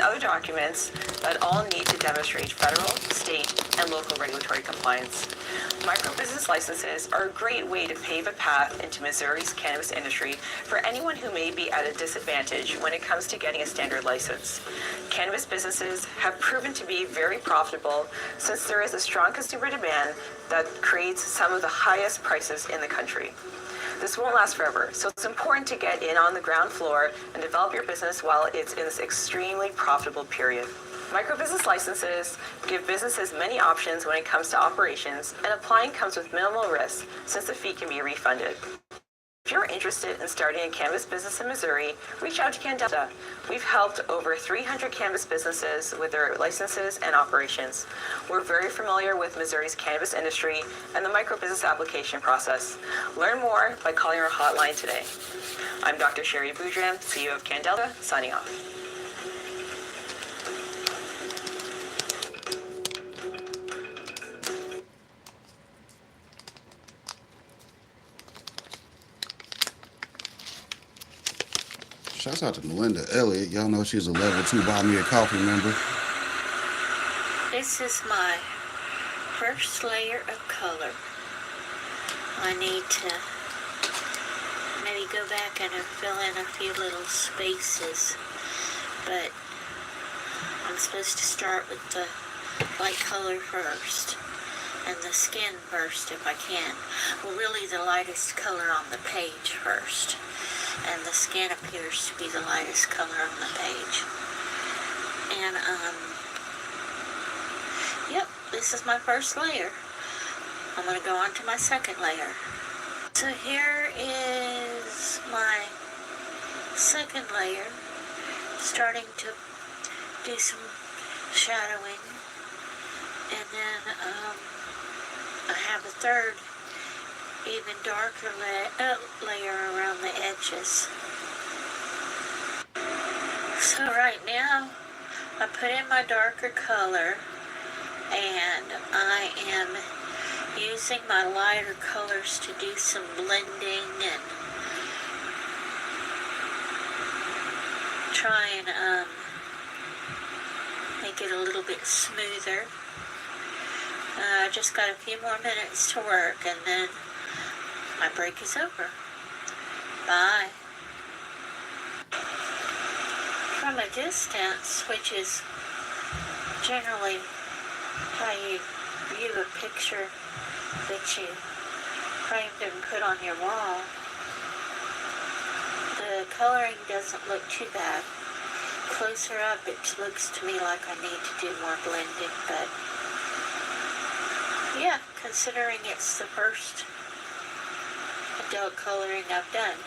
other documents that all need to demonstrate federal, state, and local regulatory compliance. Micro-business licenses are a great way to pave a path into Missouri's cannabis industry for anyone who may be at a disadvantage when it comes to getting a standard license. Cannabis businesses have proven to be very profitable since there is a strong consumer demand that creates some of the highest prices in the country. This won't last forever, so it's important to get in on the ground floor and develop your business while it's in this extremely profitable period. Micro-business licenses give businesses many options when it comes to operations, and applying comes with minimal risk since the fee can be refunded. If you're interested in starting a cannabis business in Missouri, reach out to Candelta. We've helped over 300 cannabis businesses with their licenses and operations. We're very familiar with Missouri's cannabis industry and the micro-business application process. Learn more by calling our hotline today. I'm Dr. Sherry Boudram, CEO of Candelta, signing off. Shouts out to Melinda Elliott. Y'all know she's a level 2 Buy Me a Coffee member. This is my first layer of color. I need to maybe go back and fill in a few little spaces, but I'm supposed to start with the light color first and the skin first if I can. Well, really the lightest color on the page first. And the skin appears to be the lightest color on the page. And, yep, this is my first layer. I'm going to go on to my second layer. So here is my second layer, starting to do some shadowing. And then, I have a third even darker layer around the edges. So right now, I put in my darker color, and I am using my lighter colors to do some blending and try and make it a little bit smoother. I just got a few more minutes to work, and then my break is over. Bye. From a distance, which is generally how you view a picture that you framed and put on your wall, the coloring doesn't look too bad. Closer up, it looks to me like I need to do more blending, but yeah, considering it's the first adult coloring I've done,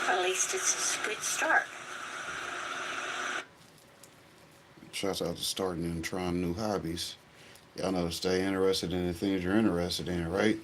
at least it's a good start. Shouts out to starting and trying new hobbies. Y'all know to stay interested in the things you're interested in, right?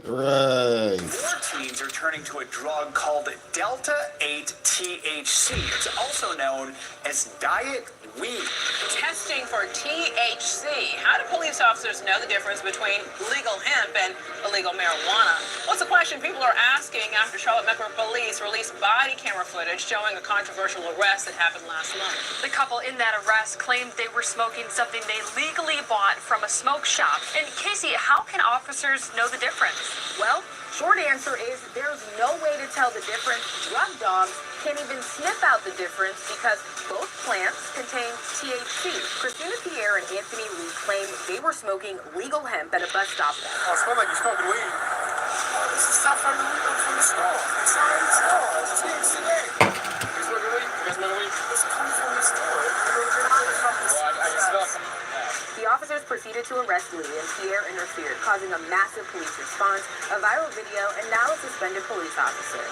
Right. More teens are turning to a drug called Delta-8 THC. It's also known as diet weed. Testing for THC. How do police officers know the difference between legal hemp and illegal marijuana? What's the question people are asking after Charlotte Metro Police released body camera footage showing a controversial arrest that happened last month? The couple in that arrest claimed they were smoking something they legally bought from a smoke shop. And Casey, how can officers know the difference? Well, short answer is there's no way to tell the difference. Drug dogs can't even sniff out the difference because both plants contain THC. Christina Pierre and Anthony Lee claim they were smoking legal hemp at a bus stop. Oh, it smells like you're smoking weed. Oh, this is stuff from the store. It's not in the store. It's THC. You smoking weed? You guys smoking weed? It's coming from the store. I can smell something. The officers proceeded to arrest Lee, and Pierre interfered, causing a massive police response, a viral video, and now a suspended police officer.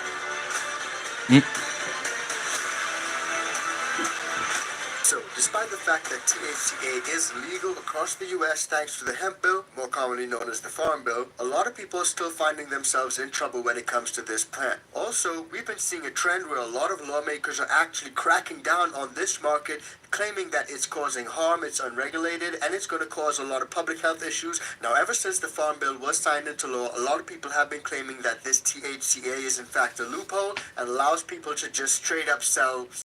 So, despite the fact that THCA is legal across the U.S. thanks to the hemp bill, more commonly known as the Farm Bill, a lot of people are still finding themselves in trouble when it comes to this plant. Also, we've been seeing a trend where a lot of lawmakers are actually cracking down on this market, claiming that it's causing harm, it's unregulated, and it's going to cause a lot of public health issues. Now, ever since the Farm Bill was signed into law, a lot of people have been claiming that this THCA is in fact a loophole and allows people to just straight up sell